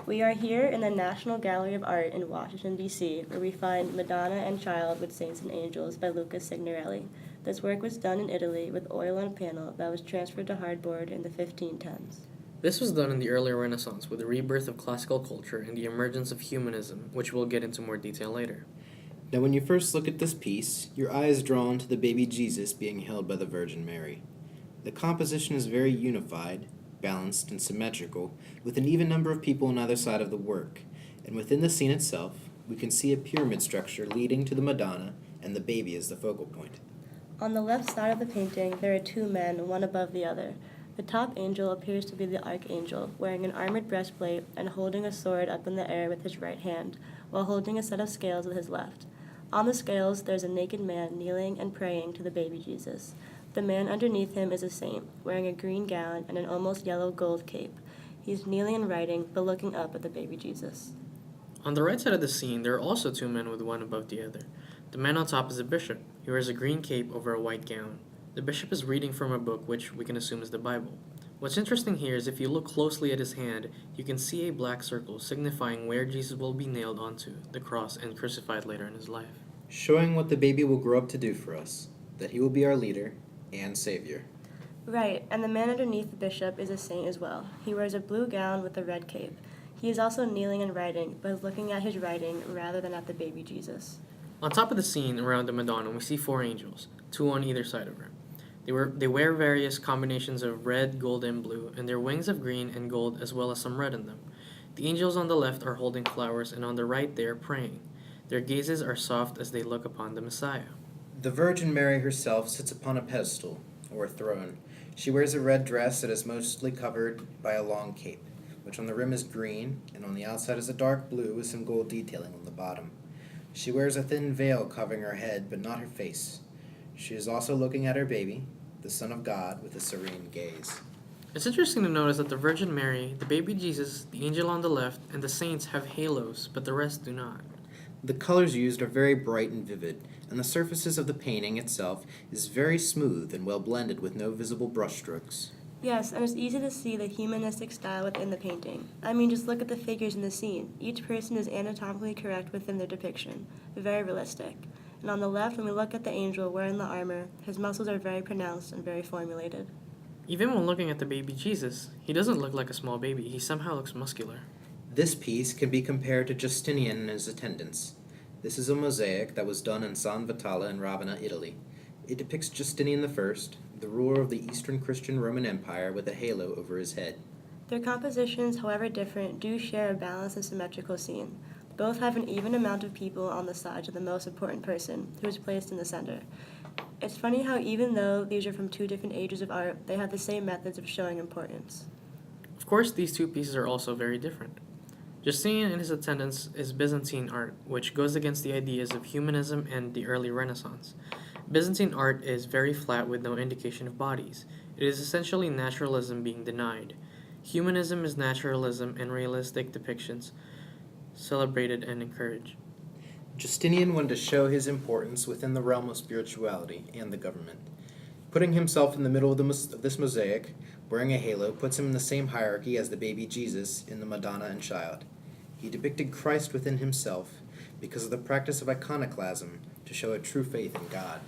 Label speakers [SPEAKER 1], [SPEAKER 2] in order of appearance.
[SPEAKER 1] We are here in the National Gallery of Art in Washington, D.C., where we find Madonna and Child with Saints and Angels by Luca Signorelli. This work was done in Italy with oil on panel that was transferred to hardboard in the 1510s.
[SPEAKER 2] This was done in the early Renaissance with the rebirth of classical culture and the emergence of humanism, which we'll get into more detail later.
[SPEAKER 3] Now, when you first look at this piece, your eye is drawn to the baby Jesus being held by the Virgin Mary. The composition is very unified, balanced, and symmetrical, with an even number of people on either side of the work, and within the scene itself, we can see a pyramid structure leading to the Madonna and the baby as the focal point.
[SPEAKER 1] On the left side of the painting, there are two men, one above the other. The top angel appears to be the archangel, wearing an armored breastplate and holding a sword up in the air with his right hand, while holding a set of scales with his left. On the scales, there's a naked man kneeling and praying to the baby Jesus. The man underneath him is a saint, wearing a green gown and an almost yellow gold cape. He's kneeling and writing, but looking up at the baby Jesus.
[SPEAKER 2] On the right side of the scene, there are also two men with one above the other. The man on top is a bishop. He wears a green cape over a white gown. The bishop is reading from a book which we can assume is the Bible. What's interesting here is if you look closely at his hand, you can see a black circle signifying where Jesus will be nailed onto the cross and crucified later in his life.
[SPEAKER 3] Showing what the baby will grow up to do for us, that he will be our leader and savior.
[SPEAKER 1] Right, and the man underneath the bishop is a saint as well. He wears a blue gown with a red cape. He is also kneeling and writing, but is looking at his writing rather than at the baby Jesus.
[SPEAKER 2] On top of the scene around the Madonna, we see four angels, two on either side of her. They wear various combinations of red, gold, and blue, and their wings have green and gold as well as some red in them. The angels on the left are holding flowers, and on the right they are praying. Their gazes are soft as they look upon the Messiah.
[SPEAKER 3] The Virgin Mary herself sits upon a pedestal, or throne. She wears a red dress that is mostly covered by a long cape, which on the rim is green, and on the outside is a dark blue with some gold detailing on the bottom. She wears a thin veil covering her head, but not her face. She is also looking at her baby, the Son of God, with a serene gaze.
[SPEAKER 2] It's interesting to notice that the Virgin Mary, the baby Jesus, the angel on the left, and the saints have halos, but the rest do not.
[SPEAKER 3] The colors used are very bright and vivid, and the surfaces of the painting itself is very smooth and well blended with no visible brushstrokes.
[SPEAKER 1] Yes, and it's easy to see the humanistic style within the painting. I mean, just look at the figures in the scene. Each person is anatomically correct within their depiction. Very realistic. And on the left, when we look at the angel wearing the armor, his muscles are very pronounced and very formulated.
[SPEAKER 2] Even when looking at the baby Jesus, he doesn't look like a small baby. He somehow looks muscular.
[SPEAKER 3] This piece can be compared to Justinian and his attendants. This is a mosaic that was done in San Vitale in Ravenna, Italy. It depicts Justinian I, the ruler of the Eastern Christian Roman Empire, with a halo over his head.
[SPEAKER 1] Their compositions, however different, do share a balanced and symmetrical scene. Both have an even amount of people on the sides of the most important person, who is placed in the center. It's funny how even though these are from two different ages of art, they have the same methods of showing importance.
[SPEAKER 2] Of course, these two pieces are also very different. Justinian and his attendants is Byzantine art, which goes against the ideas of humanism and the early Renaissance. Byzantine art is very flat with no indication of bodies. It is essentially naturalism being denied. Humanism is naturalism and realistic depictions celebrated and encouraged.
[SPEAKER 3] Justinian wanted to show his importance within the realm of spirituality and the government. Putting himself in the middle of this mosaic, wearing a halo, puts him in the same hierarchy as the baby Jesus in the Madonna and Child. He depicted Christ within himself because of the practice of iconoclasm to show a true faith in God.